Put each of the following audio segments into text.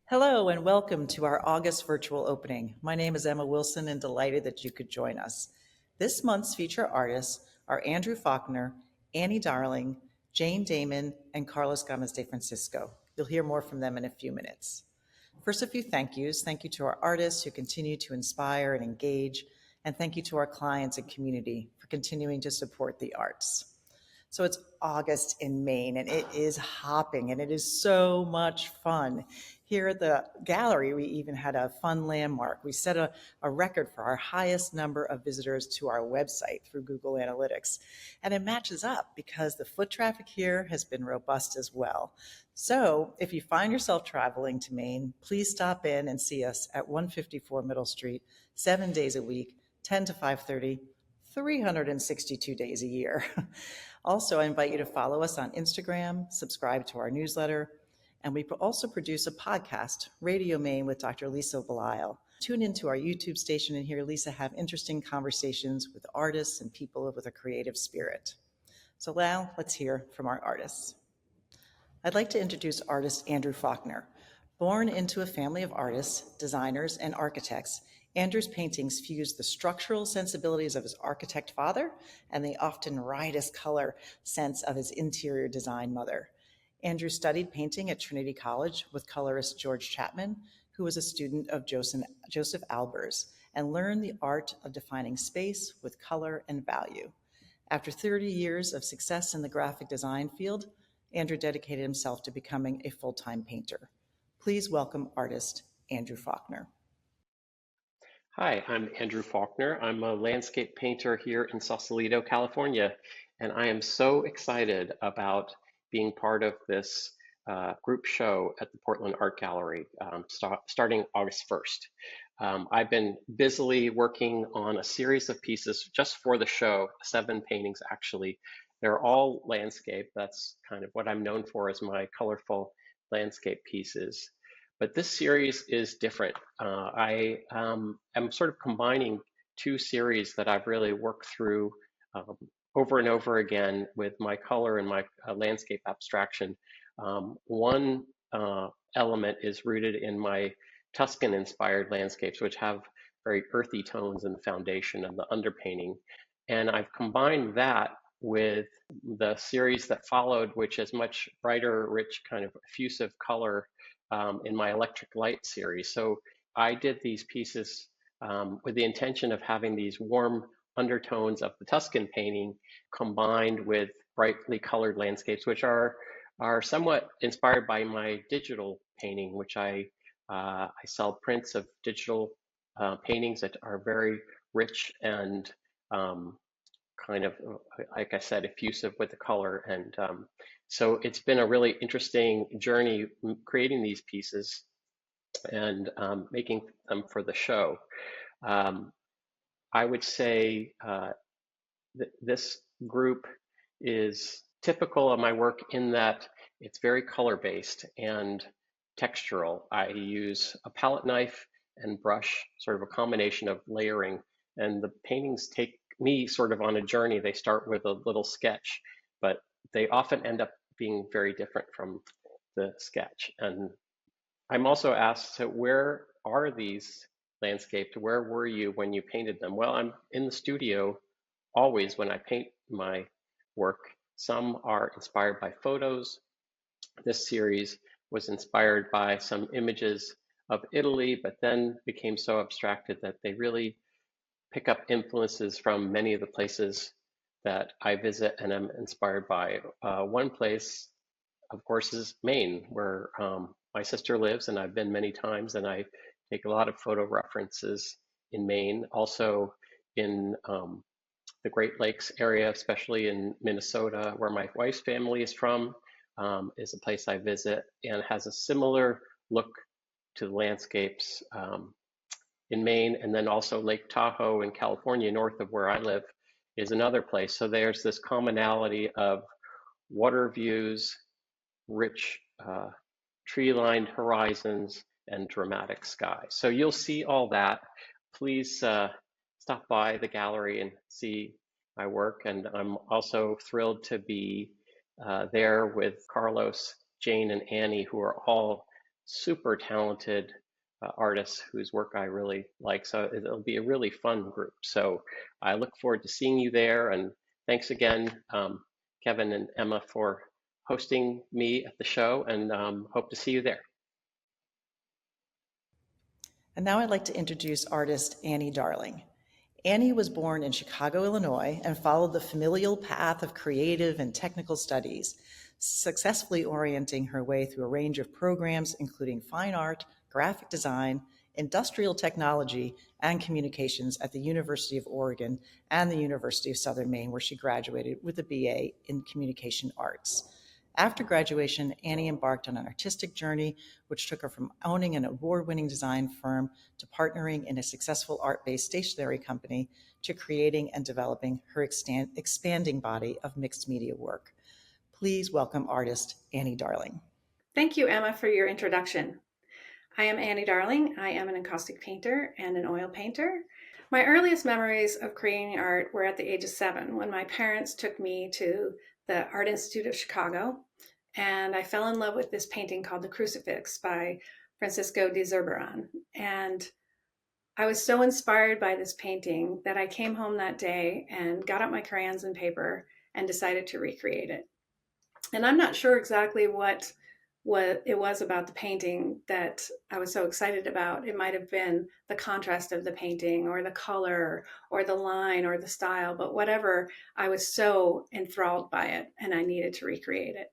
Hello and welcome to our August virtual opening. My name is Emma Wilson and delighted that you could join us. This month's feature artists are Andrew Faulkner, Annie Darling, Jane Dahmen, and Carlos Gamez de Francisco. You'll hear more from them in a few minutes. First, a few thank yous. Thank you to our artists who continue to inspire and engage, and thank you to our clients and community for continuing to support the arts. So it's August in Maine, and it is hopping, and it is so much fun. Here at the gallery, we even had a fun landmark. We set a record for our highest number of visitors to our website through Google Analytics. And it matches up because the foot traffic here has been robust as well. So if you find yourself traveling to Maine, please stop in and see us at 154 Middle Street, 7 days a week, 10 to 5:30, 362 days a year. Also, I invite you to follow us on Instagram, subscribe to our newsletter, and we also produce a podcast, Radio Maine with Dr. Lisa Belisle. Tune into our YouTube station and hear Lisa have interesting conversations with artists and people with a creative spirit. So now let's hear from our artists. I'd like to introduce artist Andrew Faulkner. Born into a family of artists, designers, and architects, Andrew's paintings fuse the structural sensibilities of his architect father and the often riotous color sense of his interior design mother. Andrew studied painting at Trinity College with colorist George Chapman, who was a student of Joseph Albers, and learned the art of defining space with color and value. After 30 years of success in the graphic design field, Andrew dedicated himself to becoming a full-time painter. Please welcome artist Andrew Faulkner. Hi, I'm Andrew Faulkner. I'm a landscape painter here in Sausalito, California, and I am so excited about being part of this group show at the Portland Art Gallery starting August 1st. I've been busily working on a series of pieces just for the show, 7 paintings actually. They're all landscape. That's kind of what I'm known for, as my colorful landscape pieces. But this series is different. I am sort of combining 2 series that I've really worked through over and over again with my color and my landscape abstraction. One element is rooted in my Tuscan-inspired landscapes, which have very earthy tones in the foundation and the underpainting. And I've combined that with the series that followed, which is much brighter, rich, kind of effusive color in my electric light series. So I did these pieces with the intention of having these warm undertones of the Tuscan painting combined with brightly colored landscapes, which are somewhat inspired by my digital painting, which I sell prints of digital paintings that are very rich and kind of, like I said, effusive with the color. And so it's been a really interesting journey creating these pieces and making them for the show. I would say this group is typical of my work in that it's very color-based and textural. I use a palette knife and brush, sort of a combination of layering, and the paintings take me sort of on a journey. They start with a little sketch, but they often end up being very different from the sketch. And I'm also asked, so where are these landscaped? Where were you when you painted them? Well, I'm in the studio always when I paint my work. Some are inspired by photos. This series was inspired by some images of Italy, but then became so abstracted that they really pick up influences from many of the places that I visit and am inspired by. One place, of course, is Maine, where my sister lives, and I've been many times, and I take a lot of photo references in Maine. Also in the Great Lakes area, especially in Minnesota, where my wife's family is from, is a place I visit and has a similar look to the landscapes in Maine. And then also Lake Tahoe in California, north of where I live, is another place. So there's this commonality of water views, rich tree-lined horizons, and dramatic skies. So you'll see all that. Please stop by the gallery and see my work. And I'm also thrilled to be there with Carlos, Jane, and Annie, who are all super talented artists whose work I really like. So it'll be a really fun group. So I look forward to seeing you there. And thanks again, Kevin and Emma, for hosting me at the show, and hope to see you there. And now I'd like to introduce artist Annie Darling. Annie was born in Chicago, Illinois, and followed the familial path of creative and technical studies, successfully orienting her way through a range of programs, including fine art, graphic design, industrial technology, and communications at the University of Oregon and the University of Southern Maine, where she graduated with a BA in communication arts. After graduation, Annie embarked on an artistic journey, which took her from owning an award-winning design firm to partnering in a successful art-based stationery company to creating and developing her expanding body of mixed media work. Please welcome artist Annie Darling. Thank you, Emma, for your introduction. I am Annie Darling. I am an encaustic painter and an oil painter. My earliest memories of creating art were at the age of 7 when my parents took me to the Art Institute of Chicago, and I fell in love with this painting called The Crucifix by Francisco de Zurbarán. And I was so inspired by this painting that I came home that day and got out my crayons and paper and decided to recreate it. And I'm not sure exactly what it was about the painting that I was so excited about. It might have been the contrast of the painting or the color or the line or the style, but whatever, I was so enthralled by it and I needed to recreate it.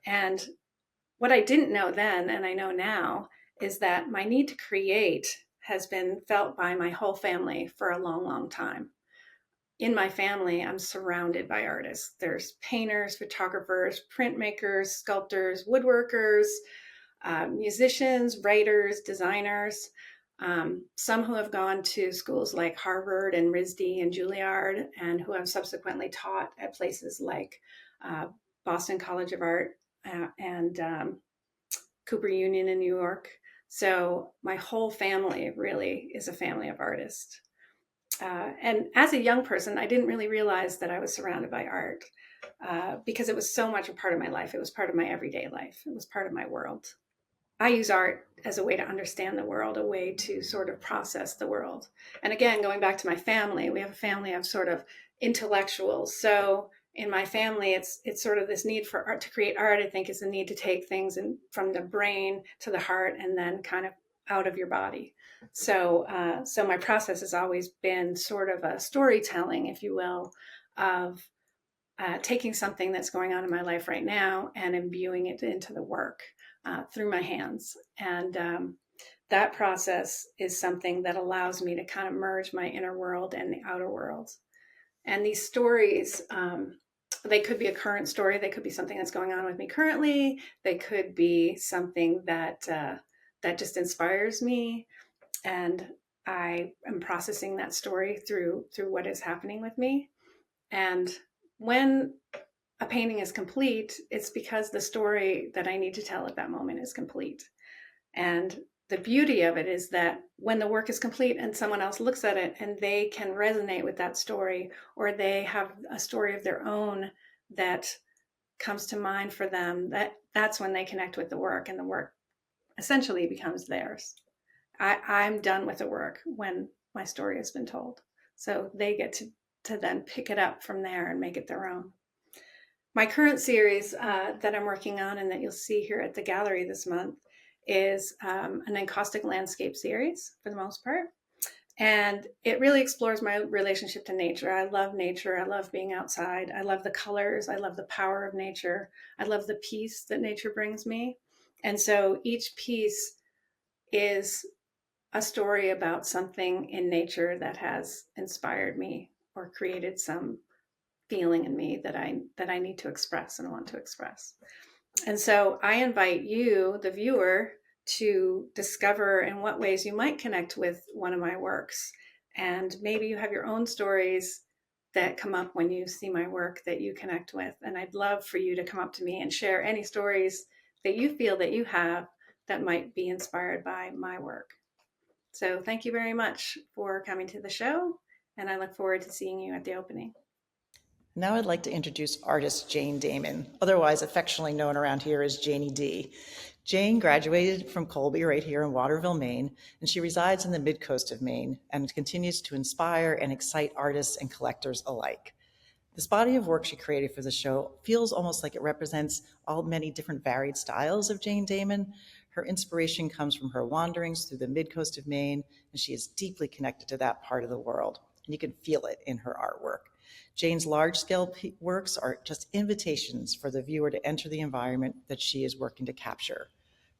And what I didn't know then, and I know now, is that my need to create has been felt by my whole family for a long, long time. In my family, I'm surrounded by artists. There's painters, photographers, printmakers, sculptors, woodworkers, musicians, writers, designers, some who have gone to schools like Harvard and RISD and Juilliard, and who have subsequently taught at places like Boston College of Art and Cooper Union in New York. So my whole family really is a family of artists. And as a young person, I didn't really realize that I was surrounded by art because it was so much a part of my life. It was part of my everyday life. It was part of my world. I use art as a way to understand the world, a way to sort of process the world. And again, going back to my family, we have a family of sort of intellectuals. So in my family, it's sort of this need for art, to create art, I think, is a need to take things from the brain to the heart and then kind of out of your body. So my process has always been sort of a storytelling, if you will, of taking something that's going on in my life right now and imbuing it into the work through my hands. And that process is something that allows me to kind of merge my inner world and the outer world. And these stories, they could be a current story. They could be something that's going on with me currently. They could be something that just inspires me. And I am processing that story through what is happening with me. And when a painting is complete, it's because the story that I need to tell at that moment is complete. And the beauty of it is that when the work is complete and someone else looks at it and they can resonate with that story, or they have a story of their own that comes to mind for them, that's when they connect with the work, and the work essentially becomes theirs. I'm done with the work when my story has been told. So they get to then pick it up from there and make it their own. My current series that I'm working on and that you'll see here at the gallery this month is an encaustic landscape series for the most part. And it really explores my relationship to nature. I love nature. I love being outside. I love the colors. I love the power of nature. I love the peace that nature brings me. And so each piece is a story about something in nature that has inspired me or created some feeling in me that I need to express and want to express. And so I invite you, the viewer, to discover in what ways you might connect with one of my works. And maybe you have your own stories that come up when you see my work that you connect with. And I'd love for you to come up to me and share any stories that you feel that you have that might be inspired by my work. So thank you very much for coming to the show, and I look forward to seeing you at the opening. Now I'd like to introduce artist Jane Dahmen, otherwise affectionately known around here as Janie D. Jane graduated from Colby right here in Waterville, Maine, and she resides in the mid-coast of Maine and continues to inspire and excite artists and collectors alike. This body of work she created for the show feels almost like it represents all many different varied styles of Jane Dahmen. Her inspiration comes from her wanderings through the mid-coast of Maine, and she is deeply connected to that part of the world. And you can feel it in her artwork. Jane's large-scale works are just invitations for the viewer to enter the environment that she is working to capture.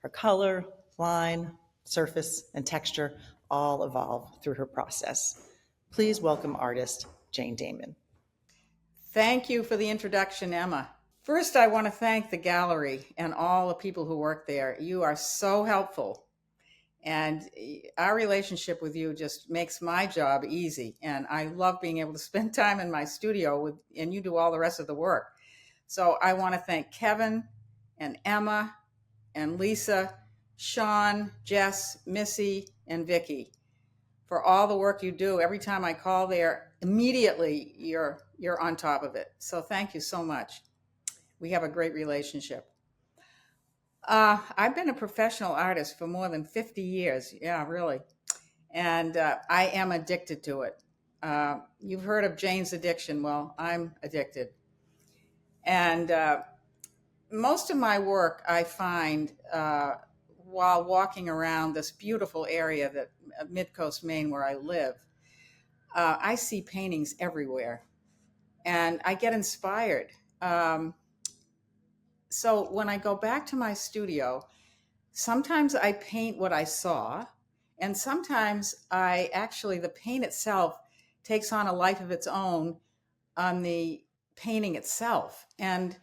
Her color, line, surface, and texture all evolve through her process. Please welcome artist Jane Dahmen. Thank you for the introduction, Emma. First, I want to thank the gallery and all the people who work there. You are so helpful. And our relationship with you just makes my job easy. And I love being able to spend time in my studio and you do all the rest of the work. So I want to thank Kevin and Emma and Lisa, Sean, Jess, Missy, and Vicky for all the work you do. Every time I call there, immediately you're on top of it. So thank you so much. We have a great relationship. I've been a professional artist for more than 50 years. Yeah, really. And I am addicted to it. You've heard of Jane's addiction. Well, I'm addicted. And most of my work I find while walking around this beautiful area, that Mid-Coast Maine, where I live. I see paintings everywhere and I get inspired. So when I go back to my studio, sometimes I paint what I saw, and sometimes the paint itself takes on a life of its own on the painting itself. And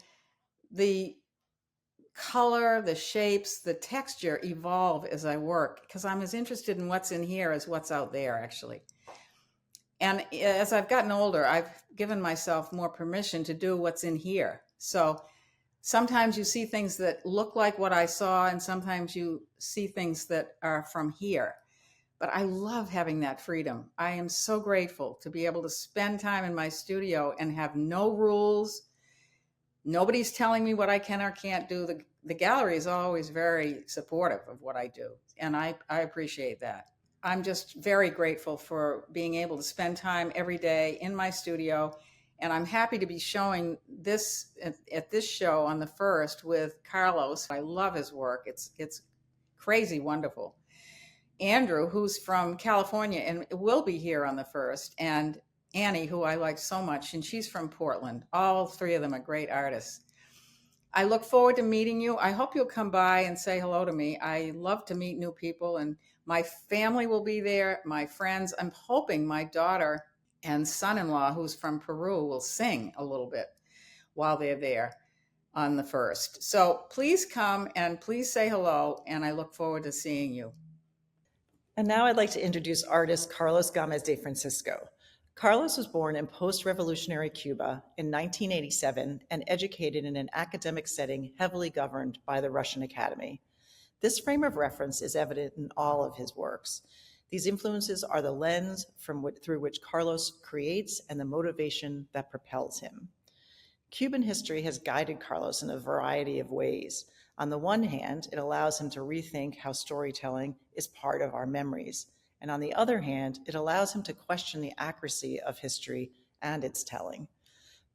the color, the shapes, the texture evolve as I work, because I'm as interested in what's in here as what's out there, actually. And as I've gotten older, I've given myself more permission to do what's in here. So sometimes you see things that look like what I saw, and sometimes you see things that are from here. But I love having that freedom. I am so grateful to be able to spend time in my studio and have no rules. Nobody's telling me what I can or can't do. The gallery is always very supportive of what I do, and I appreciate that. I'm just very grateful for being able to spend time every day in my studio. And I'm happy to be showing this at this show on the 1st with Carlos. I love his work. It's crazy wonderful. Andrew, who's from California and will be here on the 1st, and Annie, who I like so much, and she's from Portland. All three of them are great artists. I look forward to meeting you. I hope you'll come by and say hello to me. I love to meet new people, and my family will be there, my friends. I'm hoping my daughter and son-in-law, who's from Peru, will sing a little bit while they're there on the 1st. So please come and please say hello, and I look forward to seeing you. And now I'd like to introduce artist Carlos Gamez de Francisco. Carlos was born in post-revolutionary Cuba in 1987 and educated in an academic setting heavily governed by the Russian Academy. This frame of reference is evident in all of his works. These influences are the lens through which Carlos creates and the motivation that propels him. Cuban history has guided Carlos in a variety of ways. On the one hand, it allows him to rethink how storytelling is part of our memories. And on the other hand, it allows him to question the accuracy of history and its telling.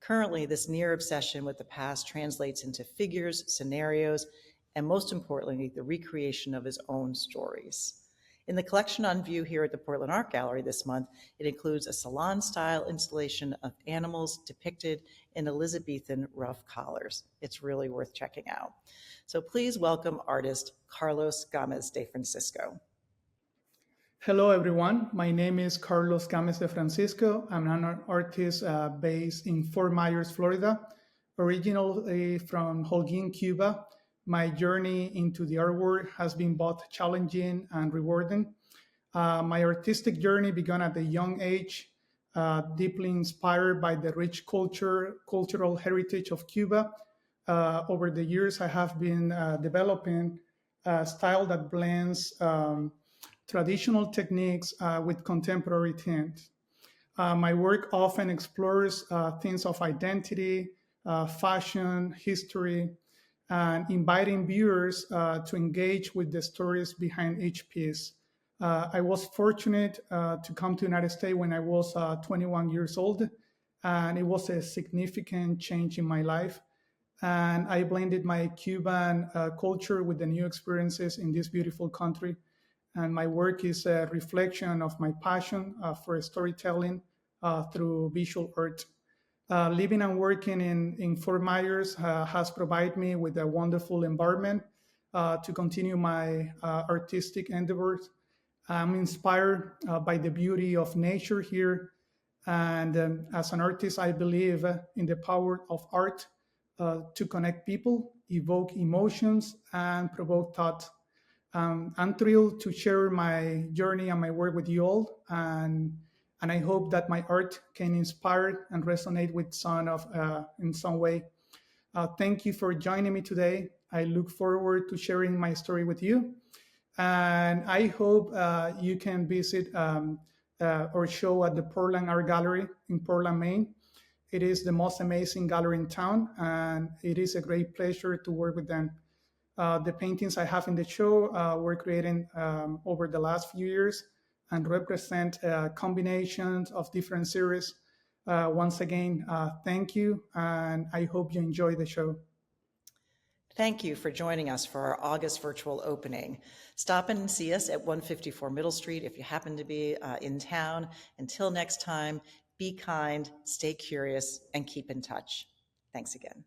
Currently, this near obsession with the past translates into figures, scenarios, and most importantly, the recreation of his own stories. In the collection on view here at the Portland Art Gallery this month, it includes a salon-style installation of animals depicted in Elizabethan rough collars. It's really worth checking out. So please welcome artist Carlos Gamez de Francisco. Hello, everyone. My name is Carlos Gamez de Francisco. I'm an artist based in Fort Myers, Florida, originally from Holguin, Cuba. My journey into the art world has been both challenging and rewarding. My artistic journey began at a young age, deeply inspired by the rich cultural heritage of Cuba. Over the years, I have been developing a style that blends traditional techniques with contemporary tint. My work often explores themes of identity, fashion, history, and inviting viewers to engage with the stories behind each piece. I was fortunate to come to the United States when I was 21 years old, and it was a significant change in my life. And I blended my Cuban culture with the new experiences in this beautiful country. And my work is a reflection of my passion for storytelling through visual art. Living and working in Fort Myers has provided me with a wonderful environment to continue my artistic endeavors. I'm inspired by the beauty of nature here. And as an artist, I believe in the power of art to connect people, evoke emotions, and provoke thought. I'm thrilled to share my journey and my work with you all, and I hope that my art can inspire and resonate with some of in some way. Thank you for joining me today. I look forward to sharing my story with you, and I hope you can visit our show at the Portland Art Gallery in Portland, Maine. It is the most amazing gallery in town, and it is a great pleasure to work with them. The paintings I have in the show were created over the last few years and represent combinations of different series. Once again, thank you, and I hope you enjoy the show. Thank you for joining us for our August virtual opening. Stop in and see us at 154 Middle Street if you happen to be in town. Until next time, be kind, stay curious, and keep in touch. Thanks again.